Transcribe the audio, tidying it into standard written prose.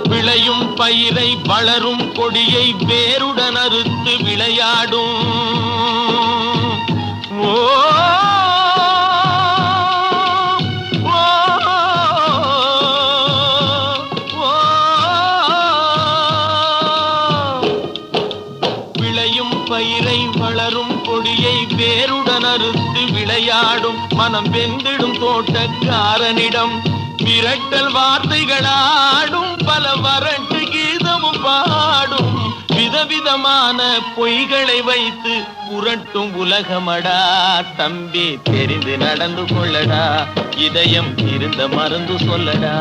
விளையும் பயிரை வளரும் கொடியை வேருடன் அறுத்து விளையாடும். ஓ விளையும் பயிரை வளரும் கொடியை வேருடன் அறுத்து விளையாடும். மனம் வெந்திடும் தோட்டக்காரனிடம் மிரட்டல் வார்த்தைகளாடும். பல வறட்டு கீதமும் பாடும். விதவிதமான பொய்களை வைத்து புரட்டும் உலகமடா. தம்பி தெரிந்து நடந்து கொள்ளடா. இதயம் இருந்த மருந்து சொல்லடா.